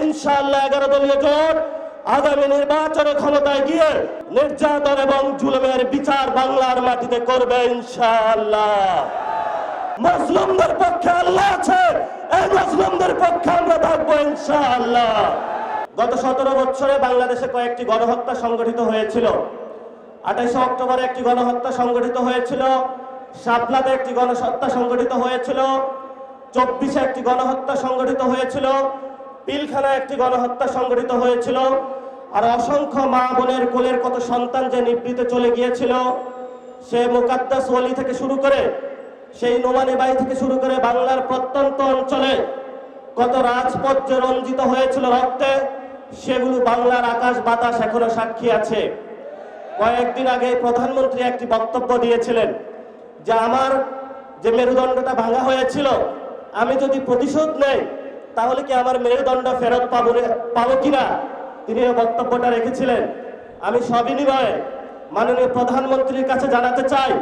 ইনশাআল্লাহ 11 দলীয় জোট আগামী নির্বাচনে ক্ষমতায় গিয়ে নির্যাতন এবং জুলুমের বিচার বাংলার মাটিতে করবে ইনশাআল্লাহ। মুসলিমদের পক্ষে আল্লাহ আছে, এই মুসলিমদের পক্ষে আমরা থাকবো ইনশাআল্লাহ। গত 17 বছরে বাংলাদেশে কয়েকটি গণহত্যা সংগঠিত হয়েছিল। 28 অক্টোবরে একটি গণহত্যা সংগঠিত হয়েছিল, শাপলাতে একটি গণহত্যা সংগঠিত হয়েছিল, 24-এ একটি গণহত্যা সংগঠিত হয়েছিল, পিলখানায় একটি গণহত্যা সংগঠিত হয়েছিল। আর অসংখ্য মা বোনের কোলের কত সন্তান যে নিবৃতে চলে গিয়েছিল, সে মুকাদ্দাস ওয়ালি থেকে শুরু করে সেই নোমানি বাই থেকে শুরু করে বাংলার প্রত্যন্ত অঞ্চলে কত রাজপথ যে রঞ্জিত হয়েছিল রক্তে, সেগুলো বাংলার আকাশ বাতাস এখনো সাক্ষী আছে। কয়েকদিন আগে প্রধানমন্ত্রী একটি বক্তব্য দিয়েছিলেন যে আমার যে মেরুদণ্ডটা ভাঙা হয়েছিল, আমি যদি প্রতিশোধ নেই তাহলে কি আমার মেরুদণ্ড ফেরত পাবো কিনা, তিনি এই বক্তব্যটা রেখেছিলেন। আমি সবিনিময়ে মাননীয় প্রধানমন্ত্রীর কাছে জানাতে চাই,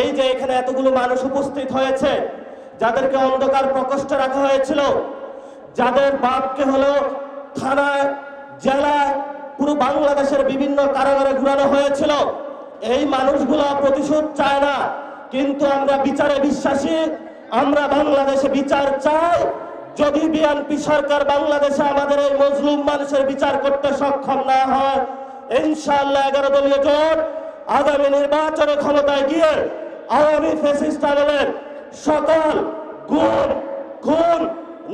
এই যে এখানে এতগুলো মানুষ উপস্থিত হয়েছে, যাদেরকে অন্ধকার প্রকোষ্ঠে রাখা হয়েছিল, যাদের বাপকে হলো থানায়, জেলায়, পুরো বাংলাদেশের বিভিন্ন কারাগারে ঘুরানো হয়েছিল, এই মানুষগুলো প্রতিশোধ চায় না, কিন্তু আমরা বিচারে বিশ্বাসী, আমরা বাংলাদেশে বিচার চাই। যদি বিএনপি সরকার বাংলাদেশে আমাদের এই মজলুম মানুষের বিচার করতে সক্ষম না হয়, ইনশাআল্লাহ 11 দলীয় জোট আগামী নির্বাচনে ক্ষমতায় গিয়ে আওয়ামী ফ্যাসিস্ট আমলের সকল গুম, খুন,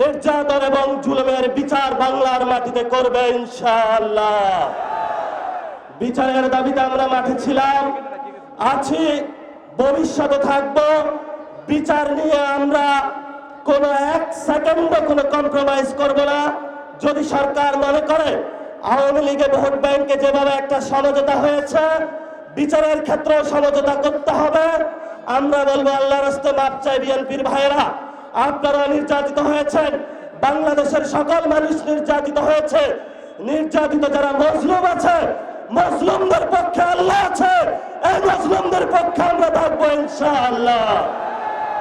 নির্যাতন এবং জুলুমের বিচার বাংলার মাটিতে করবে ইনশাআল্লাহ। বিচারের দাবিতে আমরা মাঠে ছিলাম, আছি, ভবিষ্যতে থাকব। বিচার নিয়ে আমরা কোনো 1 সেকেন্ডও কোনো কম্প্রোমাইজ করব না। যদি সরকার মনে করে আওয়ামী লীগে ভোট ব্যাংকে যেভাবে একটা সমঝোতা হয়েছে, বিচারের ক্ষেত্রেও সমঝোতা করতে হবে, আমরা বলবো আল্লাহর রাস্তায় মাপ চাই। বিএনপির ভাইয়েরা, আপনারা নির্যাতিত হয়েছেন, বাংলাদেশের সকল মানুষ নির্যাতিত হয়েছে। নির্যাতিত যারা মজলুম আছে, মুসলিমদের পক্ষে আল্লাহ আছে, এই মুসলিমদের পক্ষে আমরা থাকবো ইনশাআল্লাহ।